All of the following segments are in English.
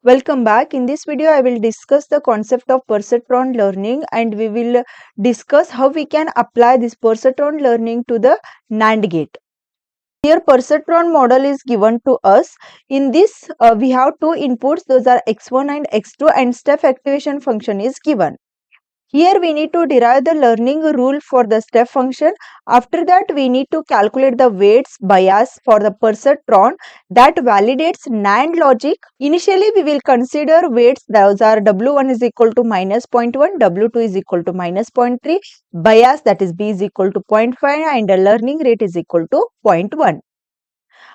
Welcome back. In this video, I will discuss the concept of perceptron learning and we will discuss how we can apply this perceptron learning to the NAND gate. Here, perceptron model is given to us. In this, we have two inputs, those are x1 and x2, and step activation function is given. Here we need to derive the learning rule for the step function. After that, we need to calculate the weights bias for the perceptron that validates NAND logic. Initially, we will consider weights, those are W1 is equal to minus 0.1, W2 is equal to minus 0.3, bias that is B is equal to 0.5 and the learning rate is equal to 0.1.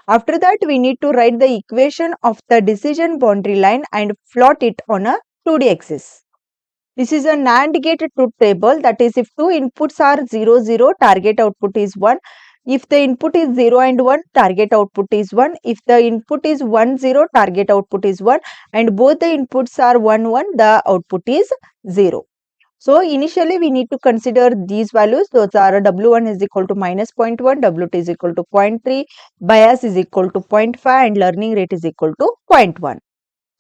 After that, we need to write the equation of the decision boundary line and plot it on a 2D axis. This is a NAND gate truth table, that is if two inputs are 0, 0, target output is 1. If the input is 0 and 1, target output is 1. If the input is 1, 0, target output is 1. And both the inputs are 1, 1, the output is 0. So, initially we need to consider these values. Those are W1 is equal to minus 0.1, W2 is equal to 0.3, bias is equal to 0.5 and learning rate is equal to 0.1.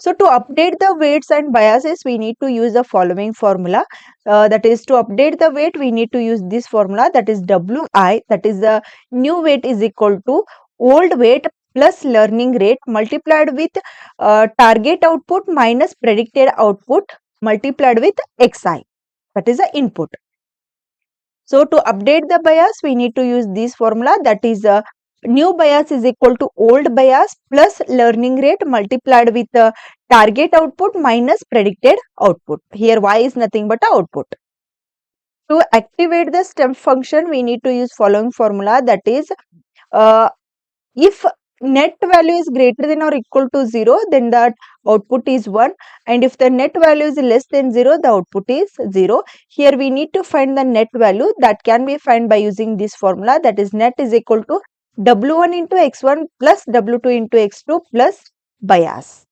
So, to update the weights and biases, we need to use the following formula. That is, to update the weight, we need to use this formula, that is Wi, that is the new weight is equal to old weight plus learning rate multiplied with target output minus predicted output multiplied with xi, that is the input. So, to update the bias, we need to use this formula, that is new bias is equal to old bias plus learning rate multiplied with target output minus predicted output. Here y is nothing but output. To activate the step function, we need to use following formula, that is if net value is greater than or equal to 0, then the output is 1, and if the net value is less than 0, the output is 0. Here we need to find the net value, that can be found by using this formula, that is net is equal to W1 into x1 plus W2 into x2 plus bias.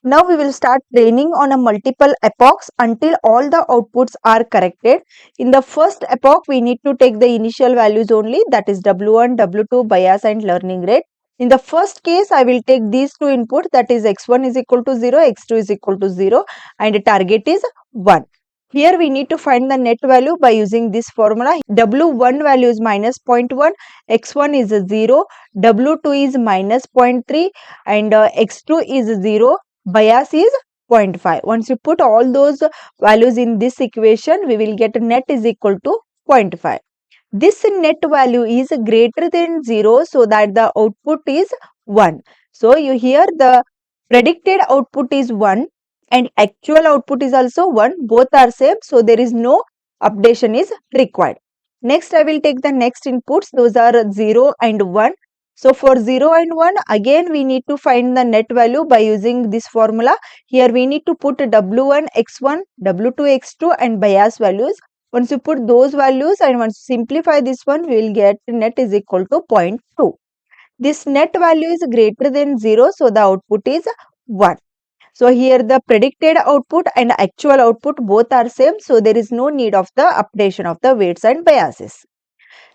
Now we will start training on a multiple epochs until all the outputs are corrected. In the first epoch, we need to take the initial values only, that is W1, W2, bias and learning rate. In the first case, I will take these two inputs, that is x1 is equal to 0, x2 is equal to 0 and target is 1. Here we need to find the net value by using this formula. W1 value is minus 0.1, x1 is 0, W2 is minus 0.3 and x2 is 0, bias is 0.5. Once you put all those values in this equation, we will get net is equal to 0.5. This net value is greater than 0, so that the output is 1. So, you hear the predicted output is 1 and actual output is also 1. Both are same, so there is no updation is required. Next, I will take the next inputs. Those are 0 and 1. So, for 0 and 1, again we need to find the net value by using this formula. Here we need to put W1, x1, W2, x2 and bias values. Once you put those values and once you simplify this one, we will get net is equal to 0.2. This net value is greater than 0, so the output is 1. So, here the predicted output and actual output both are same, so there is no need of the updation of the weights and biases.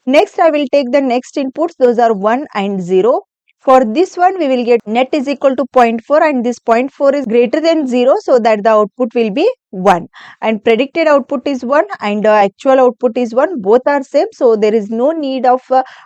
Next, I will take the next inputs, those are 1 and 0. For this one, we will get net is equal to 0.4 and this 0.4 is greater than 0, so that the output will be 1. And predicted output is 1 and actual output is 1, both are same, so there is no need of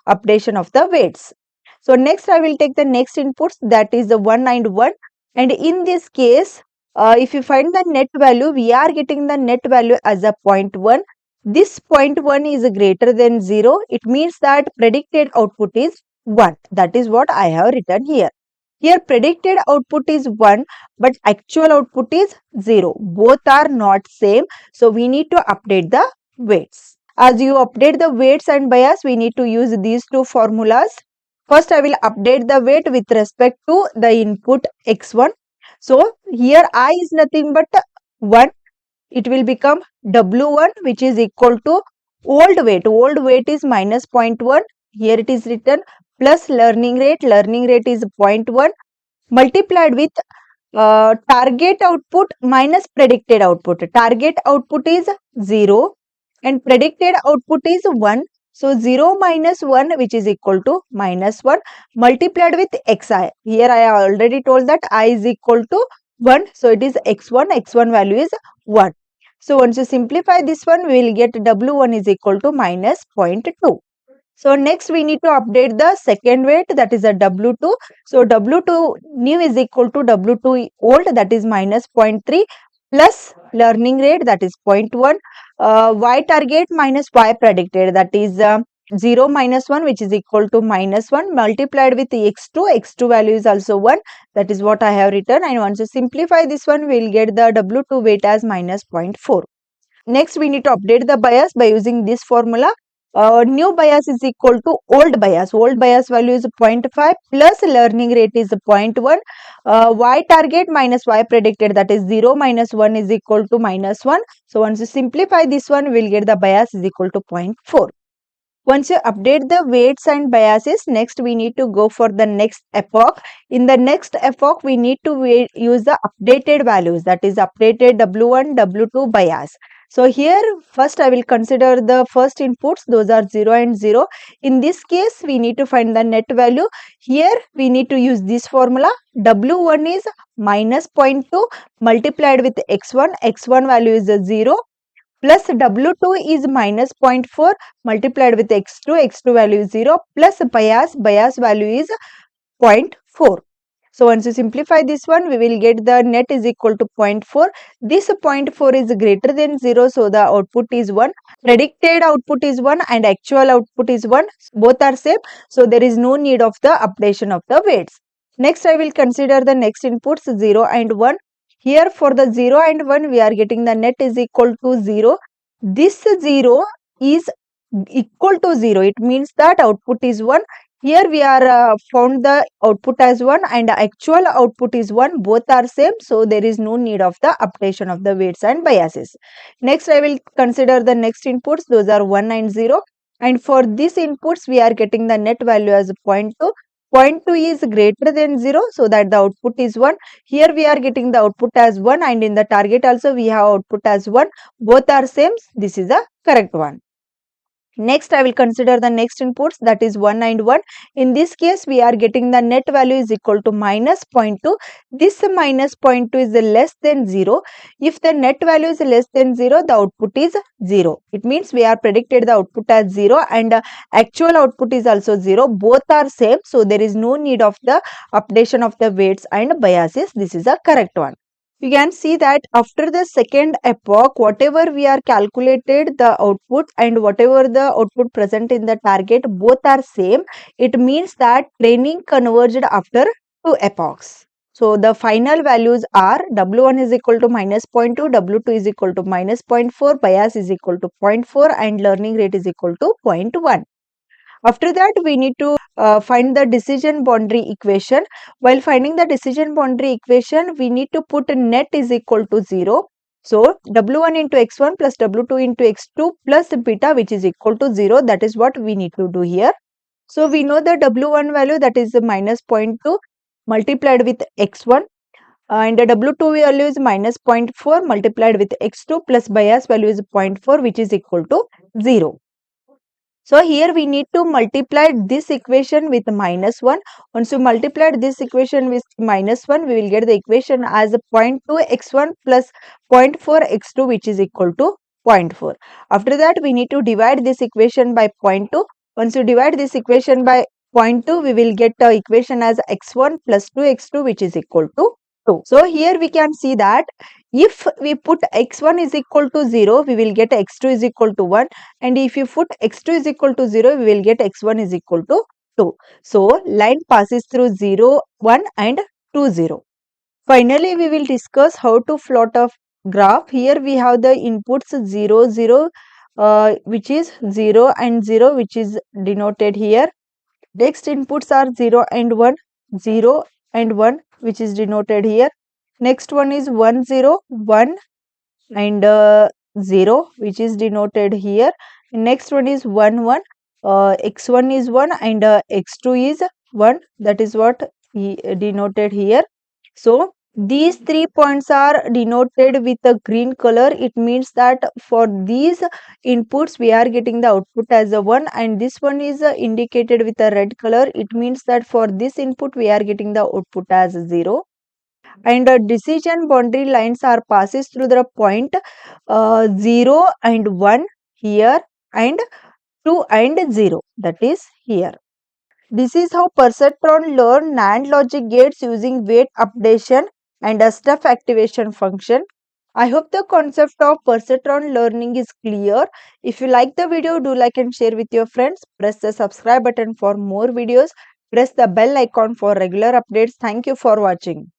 updation of the weights. So, next I will take the next inputs, that is the 1 and 1. And in this case, if you find the net value, we are getting the net value as a 0.1. This 0.1 is greater than 0. It means that predicted output is 1. That is what I have written here. Here predicted output is 1, but actual output is 0. Both are not same. So, we need to update the weights. As you update the weights and bias, we need to use these two formulas. First, I will update the weight with respect to the input x1. So, here I is nothing but 1. It will become W1, which is equal to old weight. Old weight is minus 0.1. Here it is written plus learning rate. Learning rate is 0.1 multiplied with target output minus predicted output. Target output is 0 and predicted output is 1. So, 0 minus 1, which is equal to minus 1 multiplied with xi. Here I have already told that I is equal to 1. So it is x1 value is 1. So once you simplify this one, we will get W1 is equal to minus 0.2. So next we need to update the second weight, that is a W2. So W2 new is equal to W2 old, that is minus 0.3, plus learning rate, that is 0.1, y target minus y predicted, that is 0 minus 1, which is equal to minus 1, multiplied with x2 value is also 1, that is what I have written. And once you simplify this one, we will get the W2 weight as minus 0.4. Next, we need to update the bias by using this formula. New bias is equal to old bias. Old bias value is 0.5 plus learning rate is 0.1. Y target minus y predicted, that is 0 minus 1 is equal to minus 1. So once you simplify this one, we will get the bias is equal to 0.4. Once you update the weights and biases, next we need to go for the next epoch. In the next epoch, we need to use the updated values, that is updated W1, W2 bias. So here first I will consider the first inputs, those are 0 and 0. In this case, we need to find the net value. Here we need to use this formula. W1 is minus 0.2 multiplied with x1. x1 value is 0. Plus W2 is minus 0.4 multiplied with x2, x2 value is 0, plus bias value is 0.4. So once you simplify this one, we will get the net is equal to 0.4. This 0.4 is greater than 0, so the output is 1. Predicted output is 1 and actual output is 1. Both are same, so there is no need of the updation of the weights. Next, I will consider the next inputs 0 and 1. Here for the 0 and 1, we are getting the net is equal to 0. This 0 is equal to 0. It means that output is 1. Here we are found the output as 1 and actual output is 1. Both are same. So there is no need of the updation of the weights and biases. Next, I will consider the next inputs. Those are 1 and 0. And for these inputs, we are getting the net value as 0.2. 0.2 is greater than 0, so that the output is 1. Here we are getting the output as 1 and in the target also we have output as 1. Both are same. This is the correct one. Next, I will consider the next inputs, that is 1 and 1. In this case, we are getting the net value is equal to minus 0.2. This minus 0.2 is less than 0. If the net value is less than 0, the output is 0. It means we are predicted the output as 0 and actual output is also 0. Both are same. So there is no need of the updation of the weights and biases. This is a correct one. You can see that after the second epoch, whatever we are calculated the output and whatever the output present in the target, both are same. It means that training converged after 2 epochs. So the final values are W1 is equal to minus 0.2, W2 is equal to minus 0.4, bias is equal to 0.4 and learning rate is equal to 0.1. After that, we need to find the decision boundary equation. While finding the decision boundary equation, we need to put net is equal to 0. So, W1 into x1 plus W2 into x2 plus beta, which is equal to 0. That is what we need to do here. So, we know the W1 value, that is minus 0.2 multiplied with x1. And the W2 value is minus 0.4 multiplied with x2 plus bias value is 0.4, which is equal to 0. So here we need to multiply this equation with minus 1. Once you multiply this equation with minus 1, we will get the equation as 0.2 x1 plus 0.4 x2, which is equal to 0.4. After that, we need to divide this equation by 0.2. Once you divide this equation by 0.2, we will get the equation as x1 plus 2x2, which is equal to 2. So here we can see that if we put x1 is equal to 0, we will get x2 is equal to 1. And if you put x2 is equal to 0, we will get x1 is equal to 2. So line passes through 0, 1 and 2, 0. Finally, we will discuss how to plot a graph. Here we have the inputs 0, 0, which is 0 and 0, which is denoted here. Next inputs are 0 and 1, 0 and 1, which is denoted here. Next one is 1, 0, 1 and 0, which is denoted here. Next one is 1, 1. X1 is 1 and x2 is 1. That is what denoted here. So these 3 points are denoted with a green color. It means that for these inputs we are getting the output as a 1 and this one is indicated with a red color. It means that for this input we are getting the output as 0. and decision boundary lines are passes through the point 0 and 1 here and 2 and 0, that is here. This is how perceptron learn NAND logic gates using weight updation and a stuff activation function. I hope the concept of perceptron learning is clear. If you like the video, do like and share with your friends. Press the subscribe button for more videos. Press the bell icon for regular updates. Thank you for watching.